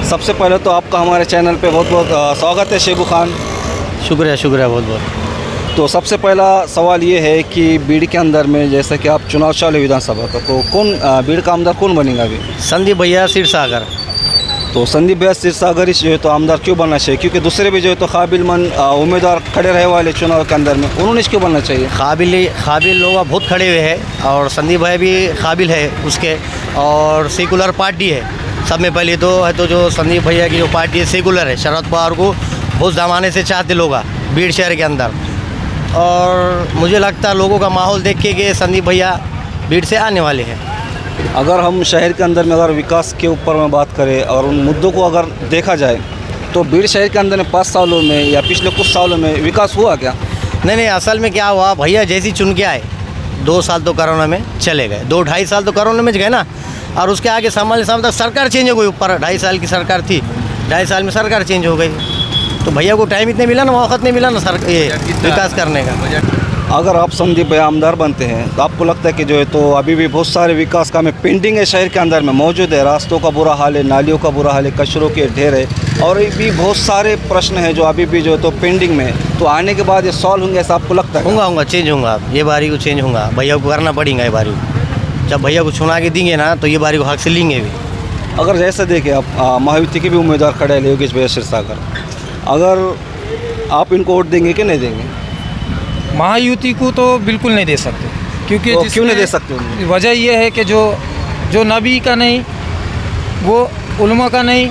सबसे पहले तो आपका हमारे चैनल पे बहुत बहुत स्वागत है शेबू खान। शुक्रिया शुक्रिया बहुत बहुत। तो सबसे पहला सवाल ये है कि बीड़ के अंदर में जैसे कि आप चुनाव चालू है विधानसभा का, तो कौन बीड़ का आमदार कौन बनेगा अभी? संदीप भैया क्षीरसागर। तो संदीप भैया क्षीरसागर ही जो है तो आमदार क्यों बनना चाहिए? क्योंकि दूसरे भी जो है तो काबिलमंद उम्मीदवार खड़े रहे वाले चुनाव के अंदर में, उन्होंने क्यों बनना चाहिए? काबिल लोग बहुत खड़े हुए हैं और संदीप भैया भी काबिल है उसके, और सेकुलर पार्टी है। सब में पहले तो है तो जो संदीप भैया की जो पार्टी है सेकुलर है, शरद पवार को बहुत ज़माने से चाहते लोग बीड़ शहर के अंदर, और मुझे लगता है लोगों का माहौल देख के कि संदीप भैया बीड़ से आने वाले हैं। अगर हम शहर के अंदर में अगर विकास के ऊपर में बात करें और उन मुद्दों को अगर देखा जाए तो बीड़ शहर के अंदर में 5 सालों में या पिछले कुछ सालों में विकास हुआ क्या? नहीं, असल में क्या हुआ, भैया जैसी चुन के आए 2 साल तो कोरोना में चले गए, 2-2.5 साल तो कोरोना में गए ना, और उसके आगे साल तक सरकार चेंज हो गई। ऊपर 2.5 साल की सरकार थी, 2.5 साल में सरकार चेंज हो गई, तो भैया को टाइम इतने मिला ना, वक्त नहीं मिला ना ये विकास करने का। अगर आप संदीप भैया आमदार बनते हैं तो आपको लगता है कि जो है तो अभी भी बहुत सारे विकास काम पेंडिंग है शहर के अंदर में मौजूद है? रास्तों का बुरा हाल है, नालियों का बुरा हाल है, कचरों के ढेर है, और भी बहुत सारे प्रश्न हैं जो अभी भी जो है तो पेंडिंग में, तो आने के बाद ये सॉल्व होंगे ऐसा आपको लगता है? होगा चेंज होगा, ये बारी को चेंज होगा, भैया को करना पड़ेगा ये बारी को। जब भैया को चुना के देंगे ना तो ये बारी को हक से लेंगे भी। अगर जैसे देखें आप महायुति के भी उम्मीदवार खड़े हैं योगेश भैया क्षीरसागर, अगर आप इनको वोट देंगे कि नहीं देंगे? महायुति को तो बिल्कुल नहीं दे सकते, क्योंकि तो क्यों नहीं दे सकते? वजह यह है कि जो नबी का नहीं, वो उलमा का नहीं,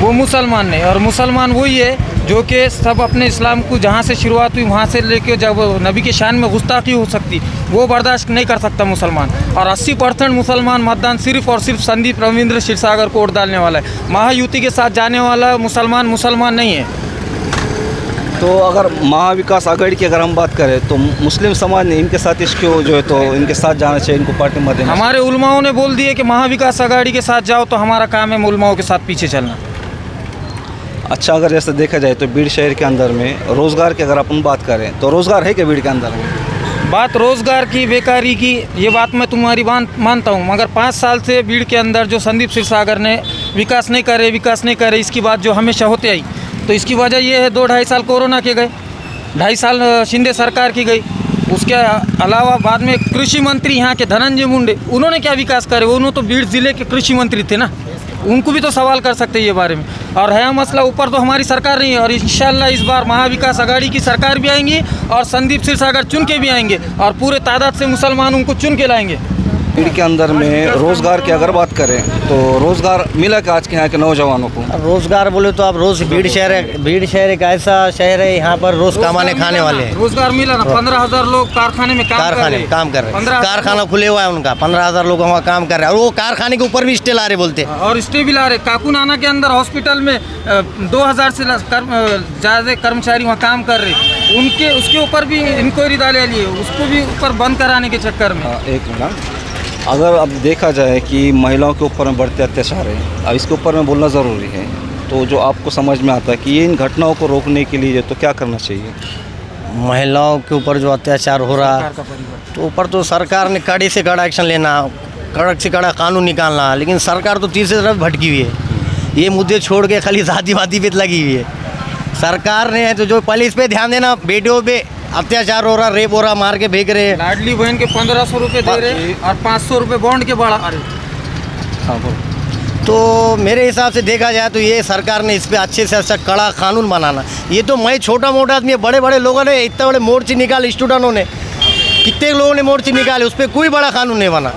वो मुसलमान नहीं, और मुसलमान वही है जो कि सब अपने इस्लाम को जहाँ से शुरुआत हुई वहाँ से लेके जब नबी के शान में गुस्ताखी हो सकती वो बर्दाश्त नहीं कर सकता मुसलमान। और 80% मुसलमान मतदान सिर्फ और सिर्फ संदीप रविंद्र क्षीरसागर को वोट डालने वाला है। महायुति के साथ जाने वाला मुसलमान नहीं है। तो अगर महाविकास आघाड़ी की अगर हम बात करें तो मुस्लिम समाज ने इनके साथ इसको जो है तो इनके साथ जाना चाहिए, इनको पार्टी में देना। हमारे उलमाओं ने बोल दिए कि महाविकास आघाड़ी के साथ जाओ, तो हमारा काम है उलमाओं के साथ पीछे चलना। अच्छा, अगर जैसे देखा जाए तो बीड़ शहर के अंदर में रोज़गार की अगर अपन बात करें तो रोज़गार है क्या बीड़ के अंदर में? बात रोज़गार की, बेकारी की, ये बात मैं तुम्हारी मानता हूँ, मगर 5 साल से बीड़ के अंदर जो संदीप क्षीरसागर ने विकास नहीं करे, इसकी बात जो हमेशा होते आई, तो इसकी वजह ये है 2-2.5 साल कोरोना के गए, 2.5 साल शिंदे सरकार की गई, उसके अलावा बाद में कृषि मंत्री यहाँ के धनंजय मुंडे, उन्होंने क्या विकास करे? उन्होंने तो बीड़ ज़िले के कृषि मंत्री थे ना, उनको भी तो सवाल कर सकते हैं ये बारे में। और है मसला ऊपर तो हमारी सरकार नहीं है, और इंशाल्लाह इस बार महाविकास आघाड़ी की सरकार भी आएंगी और संदीप क्षीरसागर चुन के भी आएंगे, और पूरे तादाद से मुसलमान उनको चुन के लाएंगे। बीड़ के अंदर में रोज़गार की अगर बात करें तो रोज़गार मिला क्या आज के यहाँ के नौजवानों को? रोज़गार बोले तो आप भीड़ शहर एक ऐसा शहर है, यहाँ पर रोज़ कमाने खाने वाले हैं। रोज़गार मिला ना, 15,000 लोग कारखाने में काम कर रहे हैं। कारखाना खुले हुआ है उनका, 15,000 लोग वहाँ काम कर रहे हैं, और वो कारखाने के ऊपर भी स्टे ला रहे बोलते, और स्टे भी ला रहे। काकुनाना के अंदर हॉस्पिटल में 2,000 से ज़्यादा कर्मचारी वहाँ काम कर रहे, उनके उसके ऊपर भी इंक्वायरी डाले लिए, उसको भी ऊपर बंद कराने के चक्कर में। एक मिनट, अगर अब देखा जाए कि महिलाओं के ऊपर में बढ़ते अत्याचार है, अब इसके ऊपर में बोलना ज़रूरी है, तो जो आपको समझ में आता है कि ये इन घटनाओं को रोकने के लिए तो क्या करना चाहिए? महिलाओं के ऊपर जो अत्याचार हो रहा तो ऊपर तो सरकार ने कड़े से कड़ा एक्शन लेना, कड़क से कड़ा कानून निकालना, लेकिन सरकार तो तीसरी तरफ भटकी हुई है, ये मुद्दे छोड़ के खाली जाति-वादी पे लगी हुई है सरकार ने। तो जो पहले इस पर ध्यान देना, बेटियों पे अत्याचार हो रहा, रेप हो रहा, मार के फेंक रहे हैं, लाडली बहन के 1500 रुपये दे रहे और 500 रुपये बॉन्ड के बढ़ा रहे। हाँ बोल। तो मेरे हिसाब से देखा जाए तो ये सरकार ने इस पर अच्छे से अच्छा कड़ा कानून बनाना। ये तो मैं छोटा मोटा आदमी, बड़े बड़े लोगों ने इतने बड़े मोर्चे निकाले, स्टूडेंटों ने कितने लोगों ने मोर्चे निकाले, उस पर कोई बड़ा कानून नहीं बना।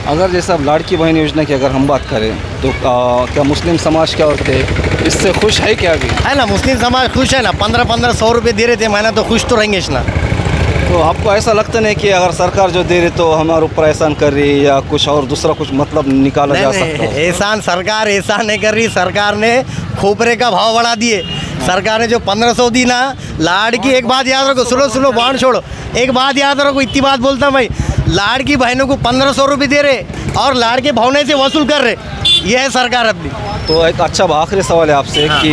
अगर जैसे अब लाड़की बहन योजना की अगर हम बात करें तो क्या मुस्लिम समाज क्या होते इससे खुश है क्या? अभी है ना, मुस्लिम समाज खुश है ना, 1500 रुपये दे रहे थे महीना, तो खुश तो रहेंगे ना। तो आपको ऐसा लगता नहीं कि अगर सरकार जो दे रही तो हमारे ऊपर एहसान कर रही या कुछ और दूसरा कुछ मतलब निकाला जा सकता है? एहसान सरकार एहसान नहीं कर रही, सरकार ने खोपरे का भाव बढ़ा दिए। सरकार ने जो 1500 दी ना, लाड़की, एक बात याद रखो, सुनो बाढ़ छोड़ो, एक बात याद रखो, इतनी बात बोलता मैं, लाड़की बहनों को 1500 रुपये दे रहे और लाड़के भवने से वसूल कर रहे, यह है सरकार अपनी। तो एक अच्छा आखिरी सवाल है आपसे कि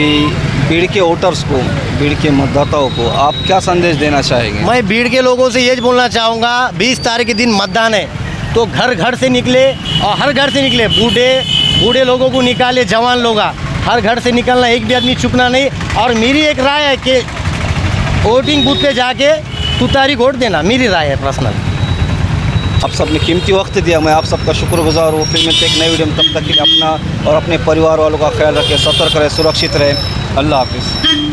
बीड़ के वोटर्स को, बीड़ के मतदाताओं को आप क्या संदेश देना चाहेंगे? मैं बीड़ के लोगों से ये बोलना चाहूँगा, 20 तारीख के दिन मतदान है, तो घर घर से निकले और हर घर से निकले, बूढ़े लोगों को निकाले, जवान लोग, हर घर से निकलना, एक भी आदमी चुपना नहीं। और मेरी एक राय है कि वोटिंग बूथ पे जाके तुतारी वोट देना, मेरी राय है पर्सनल। आप सबने कीमती वक्त दिया, मैं आप सबका शुक्रगुजार हूँ। फिर मिलते एक नई वीडियो में, तब तक के लिए अपना और अपने परिवार वालों का ख्याल रखें, सतर्क रहें, सुरक्षित रहें। अल्लाह हाफिज़।